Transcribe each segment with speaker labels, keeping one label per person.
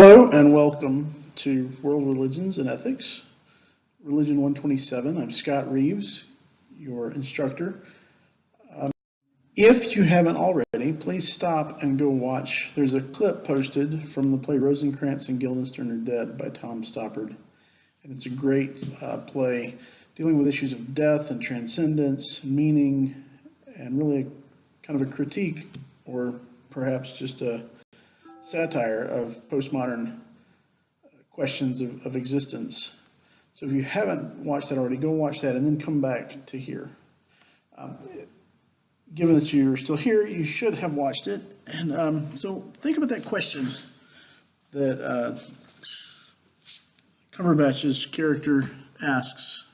Speaker 1: Hello and welcome to World Religions and Ethics, Religion 127. I'm Scott Reeves, your instructor. If you haven't already, please stop and go watch. There's a clip posted from the play Rosencrantz and Guildenstern Are Dead by Tom Stoppard. And it's a great play dealing with issues of death and transcendence, meaning, and really kind of a critique or perhaps just a satire of postmodern questions of existence. So if you haven't watched that already, go watch that and then come back to here. Given that you're still here, you should have watched it. And so think about that question that Cumberbatch's character asks.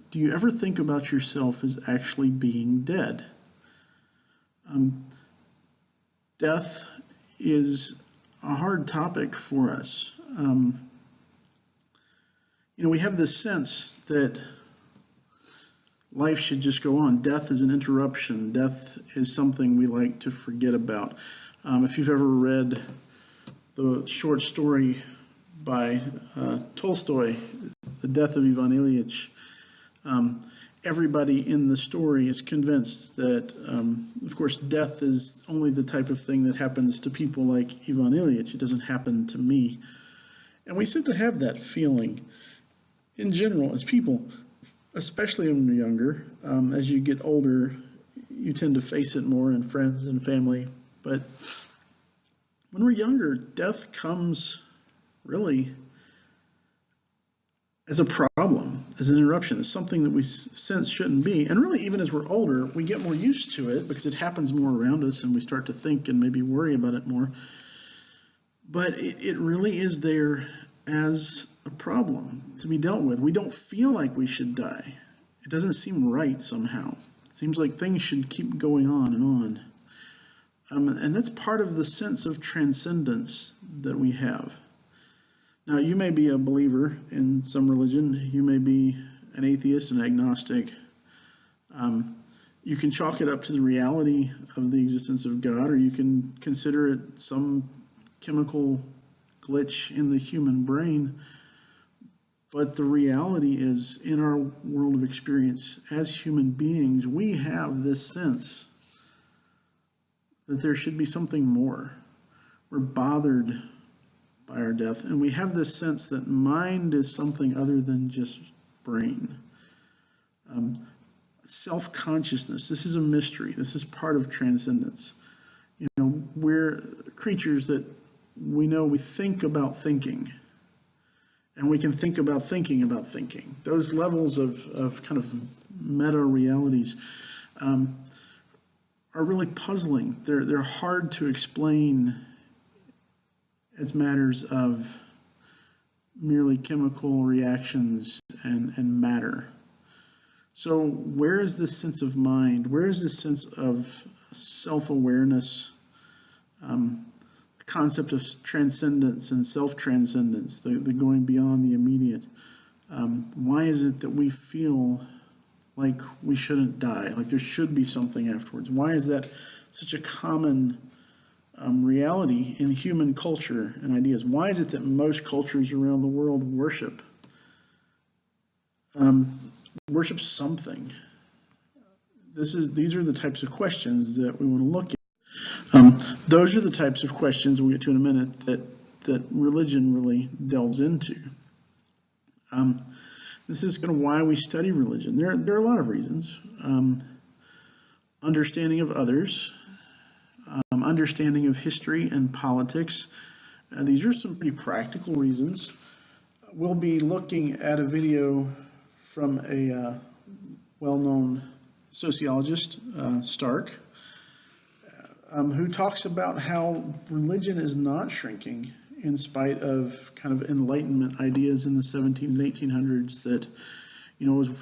Speaker 1: Do you ever think about yourself as actually being dead? Death is a hard topic for us. We have this sense that life should just go on. Death is an interruption. Death is something we like to forget about. If you've ever read the short story by Tolstoy, The Death of Ivan Ilyich, everybody in the story is convinced that, of course, death is only the type of thing that happens to people like Ivan Ilyich. It doesn't happen to me. And we seem to have that feeling in general as people, especially when we're younger. As you get older, you tend to face it more in friends and family. But when we're younger, death comes really as a problem, as an interruption, as something that we sense shouldn't be. And really, even as we're older, we get more used to it because it happens more around us and we start to think and maybe worry about it more. But it really is there as a problem to be dealt with. We don't feel like we should die. It doesn't seem right somehow. It seems like things should keep going on and on. And that's part of the sense of transcendence that we have. Now, you may be a believer in some religion. You may be an atheist, an agnostic. You can chalk it up to the reality of the existence of God, or you can consider it some chemical glitch in the human brain. But the reality is, in our world of experience, as human beings, we have this sense that there should be something more. We're bothered by our death, and we have this sense that mind is something other than just brain. Self-consciousness, this is a mystery. This is part of transcendence. We're creatures that we know we think about thinking, and we can think about thinking about thinking. Those levels of kind of meta realities are really puzzling. They're hard to explain as matters of merely chemical reactions and matter. So where is this sense of mind? Where is this sense of self-awareness, the concept of transcendence and self-transcendence, the going beyond the immediate? Why is it that we feel like we shouldn't die, like there should be something afterwards? Why is that such a common reality in human culture and ideas? Why is it that most cultures around the world worship something? These are the types of questions that we want to look at. Those are the types of questions we'll get to in a minute that religion really delves into. This is kind of why we study religion. There are a lot of reasons. Understanding of others, understanding of history and politics. These are some pretty practical reasons. We'll be looking at a video from a well-known sociologist, Stark, who talks about how religion is not shrinking in spite of kind of Enlightenment ideas in the 1700s and 1800s that,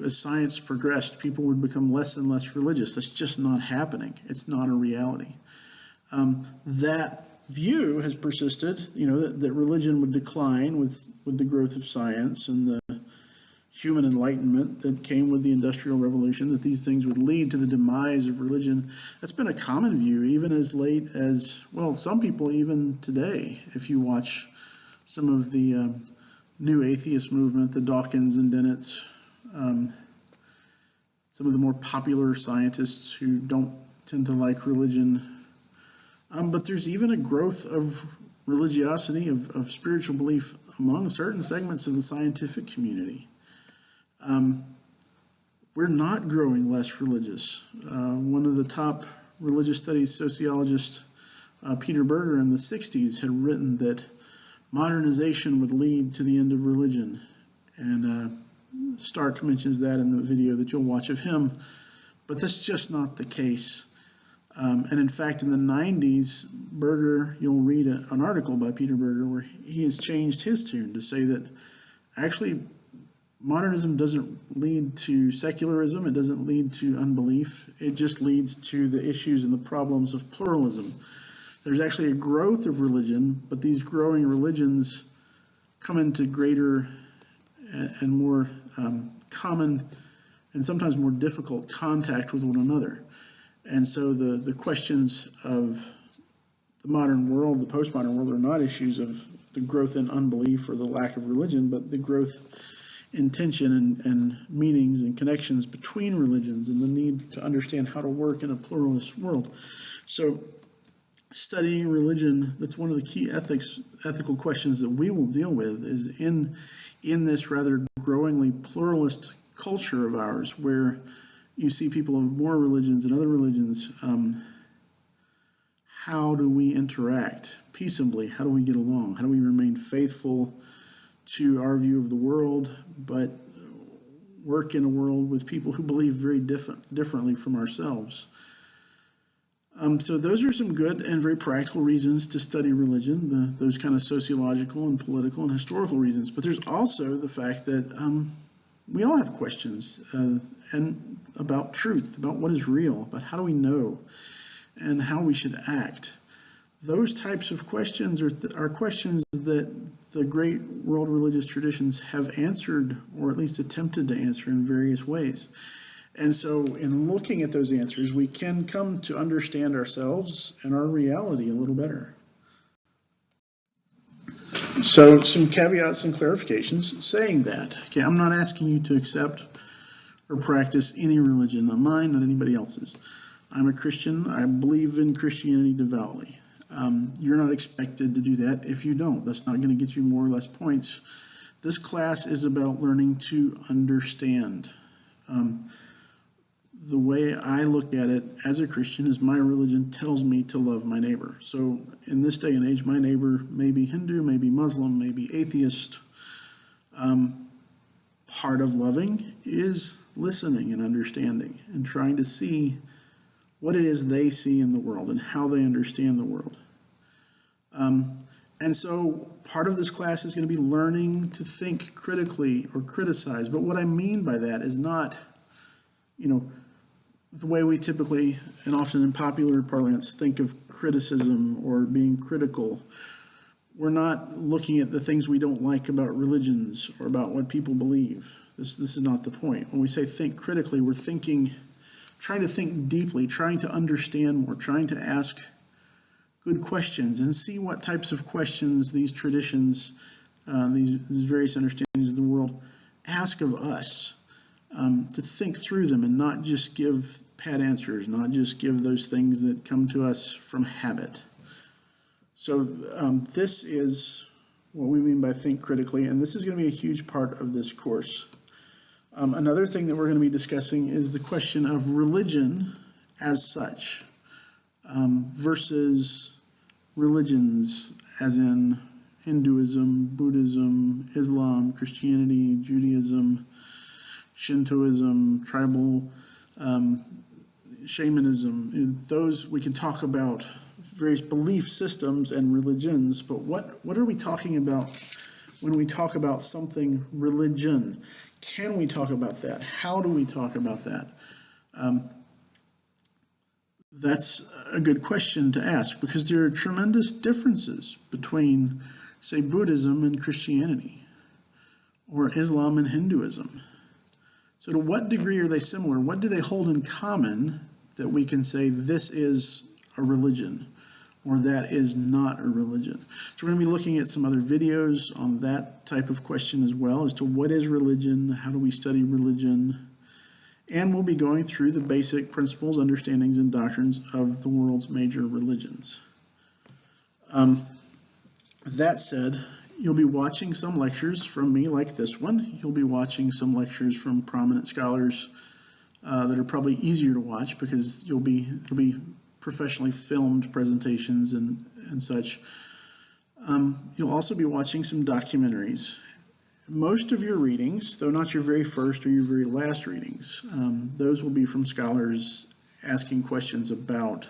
Speaker 1: as science progressed, people would become less and less religious. That's just not happening. It's not a reality. That view has persisted, that religion would decline with the growth of science and the human enlightenment that came with the Industrial Revolution, that these things would lead to the demise of religion. That's been a common view, even as late as, well, some people even today, if you watch some of the new atheist movement, the Dawkins and Dennett's, some of the more popular scientists who don't tend to like religion. But there's even a growth of religiosity, of spiritual belief among certain segments of the scientific community. We're not growing less religious. One of the top religious studies sociologists, Peter Berger, in the 60s had written that modernization would lead to the end of religion. And Stark mentions that in the video that you'll watch of him. But that's just not the case. And in fact, in the 90s, Berger, you'll read an article by Peter Berger where he has changed his tune to say that actually modernism doesn't lead to secularism, it doesn't lead to unbelief, it just leads to the issues and the problems of pluralism. There's actually a growth of religion, but these growing religions come into greater and more common and sometimes more difficult contact with one another. And so the questions of the modern world, the postmodern world, are not issues of the growth in unbelief or the lack of religion, but the growth in tension and meanings and connections between religions and the need to understand how to work in a pluralist world. So studying religion, that's one of the key ethical questions that we will deal with, is in this rather growingly pluralist culture of ours, where you see people of more religions and other religions, how do we interact peaceably? How do we get along? How do we remain faithful to our view of the world, but work in a world with people who believe very differently from ourselves? So those are some good and very practical reasons to study religion, those kind of sociological and political and historical reasons. But there's also the fact that we all have questions and about truth, about what is real, about how do we know, and how we should act. Those types of questions are questions that the great world religious traditions have answered, or at least attempted to answer, in various ways. And so in looking at those answers, we can come to understand ourselves and our reality a little better. So some caveats and clarifications saying that. Okay, I'm not asking you to accept or practice any religion, not mine, not anybody else's. I'm a Christian. I believe in Christianity devoutly. You're not expected to do that if you don't. That's not going to get you more or less points. This class is about learning to understand. The way I look at it as a Christian is my religion tells me to love my neighbor. So in this day and age, my neighbor may be Hindu, may be Muslim, may be atheist. Part of loving is listening and understanding and trying to see what it is they see in the world and how they understand the world. And so part of this class is going to be learning to think critically or criticize. But what I mean by that is not, the way we typically and often in popular parlance think of criticism or being critical. We're not looking at the things we don't like about religions or about what people believe. This is not the point. When we say think critically, we're trying to think deeply, trying to understand more, trying to ask good questions and see what types of questions these traditions, these various understandings of the world ask of us. To think through them and not just give pat answers, not just give those things that come to us from habit. So this is what we mean by think critically, and this is going to be a huge part of this course. Another thing that we're going to be discussing is the question of religion as such versus religions as in Hinduism, Buddhism, Islam, Christianity, Judaism, Shintoism, tribal shamanism. Those we can talk about various belief systems and religions, but what are we talking about when we talk about something religion? Can we talk about that? How do we talk about that? That's a good question to ask because there are tremendous differences between, say, Buddhism and Christianity or Islam and Hinduism. So to what degree are they similar? What do they hold in common that we can say this is a religion or that is not a religion. So we're going to be looking at some other videos on that type of question as well, as to what is religion, how do we study religion, and we'll be going through the basic principles, understandings, and doctrines of the world's major religions. That said, you'll be watching some lectures from me like this one. You'll be watching some lectures from prominent scholars that are probably easier to watch because it'll be professionally filmed presentations and such. You'll also be watching some documentaries. Most of your readings, though not your very first or your very last readings, those will be from scholars asking questions about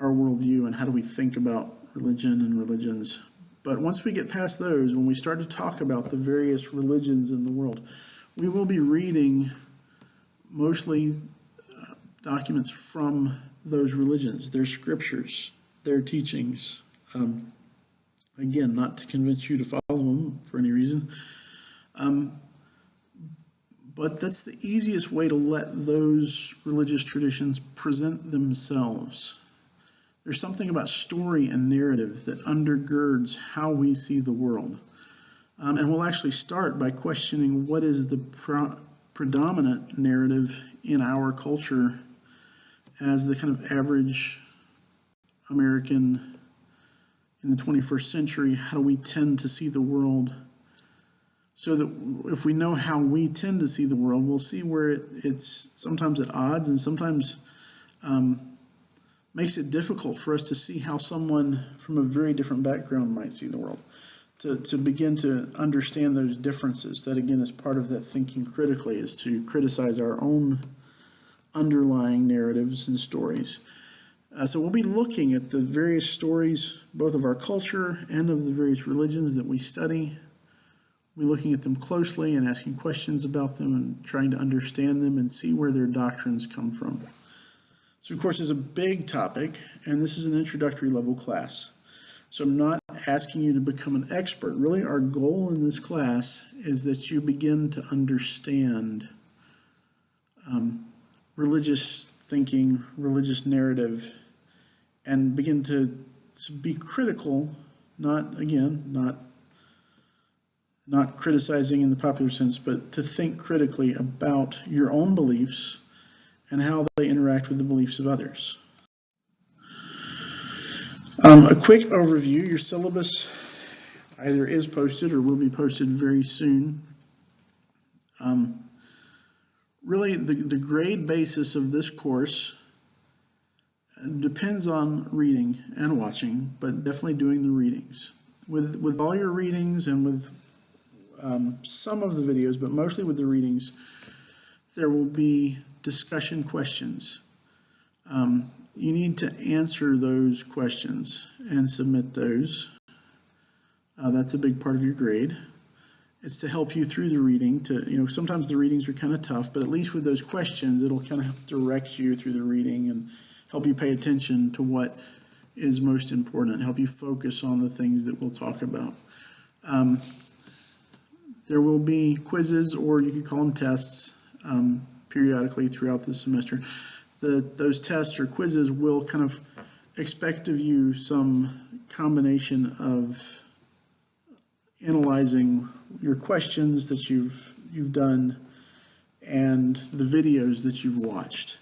Speaker 1: our worldview and how do we think about religion and religions. But once we get past those, when we start to talk about the various religions in the world, we will be reading mostly documents from those religions, their scriptures, their teachings. Again, not to convince you to follow them for any reason, but that's the easiest way to let those religious traditions present themselves. There's something about story and narrative that undergirds how we see the world. And we'll actually start by questioning what is the predominant narrative in our culture as the kind of average American in the 21st century. How do we tend to see the world? So that if we know how we tend to see the world, we'll see where it's sometimes at odds and sometimes makes it difficult for us to see how someone from a very different background might see the world. To begin to understand those differences, that again is part of that thinking critically, is to criticize our own underlying narratives and stories. So we'll be looking at the various stories, both of our culture and of the various religions that we study. We'll be looking at them closely and asking questions about them and trying to understand them and see where their doctrines come from. So of course is a big topic, and this is an introductory level class. So I'm not asking you to become an expert. Really our goal in this class is that you begin to understand religious thinking, religious narrative, and begin to be critical, not criticizing in the popular sense, but to think critically about your own beliefs and how they interact with the beliefs of others. A quick overview. Your syllabus either is posted or will be posted very soon. Really, the grade basis of this course depends on reading and watching, but definitely doing the readings. With all your readings and with some of the videos, but mostly with the readings, there will be discussion questions. You need to answer those questions and submit those. That's a big part of your grade. It's to help you through the reading. Sometimes the readings are kind of tough, but at least with those questions, it'll kind of direct you through the reading and help you pay attention to what is most important, help you focus on the things that we'll talk about. There will be quizzes, or you could call them tests, periodically throughout the semester. Those tests or quizzes will kind of expect of you some combination of analyzing your questions that you've done and the videos that you've watched.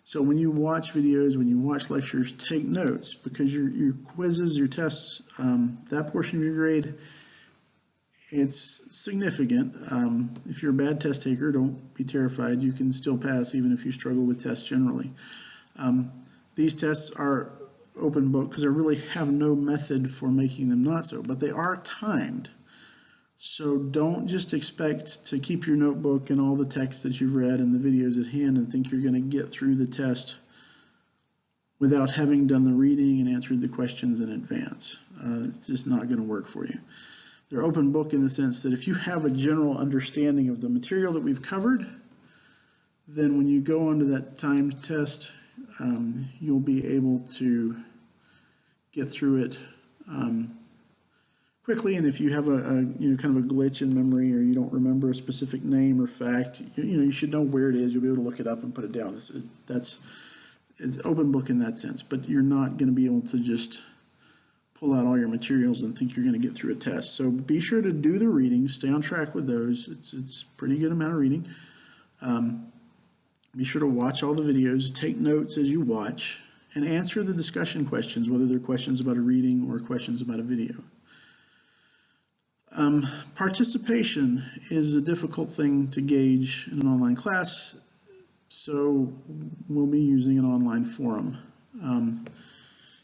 Speaker 1: So when you watch videos, when you watch lectures, take notes, because your quizzes, your tests, that portion of your grade, it's significant. If you're a bad test taker, don't be terrified. You can still pass even if you struggle with tests generally. These tests are open book because I really have no method for making them not so, but they are timed. So don't just expect to keep your notebook and all the text that you've read and the videos at hand and think you're going to get through the test without having done the reading and answered the questions in advance. It's just not going to work for you. They're open book in the sense that if you have a general understanding of the material that we've covered, then when you go onto that timed test, you'll be able to get through it quickly. And if you have a kind of a glitch in memory, or you don't remember a specific name or fact, you should know where it is. You'll be able to look it up and put it down. it's open book in that sense, but you're not going to be able to just pull out all your materials and think you're going to get through a test. So be sure to do the reading, stay on track with those. It's a pretty good amount of reading. Be sure to watch all the videos, take notes as you watch, and answer the discussion questions, whether they're questions about a reading or questions about a video. Participation is a difficult thing to gauge in an online class, so we'll be using an online forum.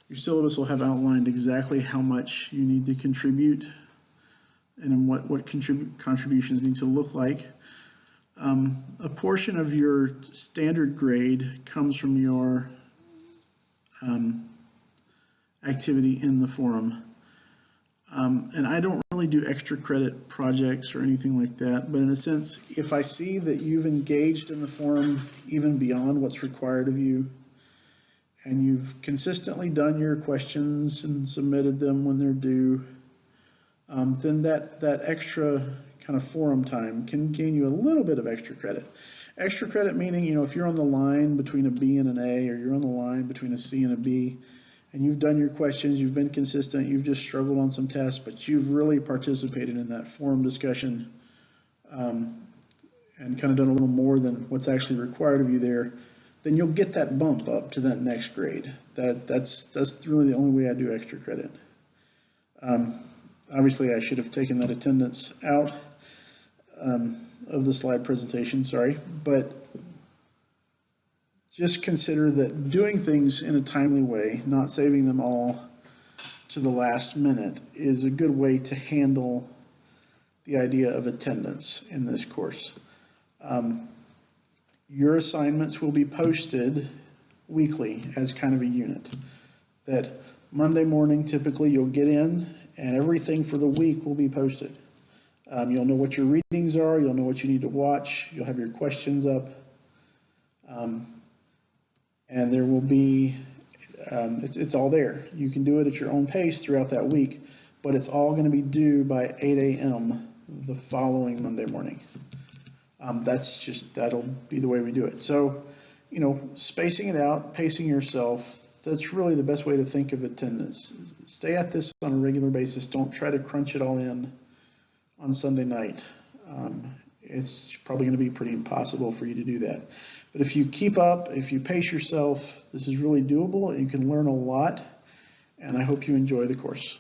Speaker 1: Your syllabus will have outlined exactly how much you need to contribute and what contributions need to look like. A portion of your standard grade comes from your activity in the forum. And I don't really do extra credit projects or anything like that, but in a sense, if I see that you've engaged in the forum even beyond what's required of you, and you've consistently done your questions and submitted them when they're due, then that extra kind of forum time can gain you a little bit of extra credit. Extra credit meaning, if you're on the line between a B and an A, or you're on the line between a C and a B, and you've done your questions, you've been consistent, you've just struggled on some tests, but you've really participated in that forum discussion and kind of done a little more than what's actually required of you there, then you'll get that bump up to that next grade. That's really the only way I do extra credit. Obviously, I should have taken that attendance out of the slide presentation, sorry, but just consider that doing things in a timely way, not saving them all to the last minute, is a good way to handle the idea of attendance in this course. Your assignments will be posted weekly as kind of a unit. That Monday morning, typically you'll get in and everything for the week will be posted. You'll know what your readings are, you'll know what you need to watch, you'll have your questions up. And there will be, it's all there. You can do it at your own pace throughout that week, but it's all going to be due by 8 a.m. the following Monday morning. That'll be the way we do it. So, spacing it out, pacing yourself, that's really the best way to think of attendance. Stay at this on a regular basis. Don't try to crunch it all in on Sunday night. It's probably going to be pretty impossible for you to do that. But if you keep up, if you pace yourself, this is really doable. You can learn a lot, and I hope you enjoy the course.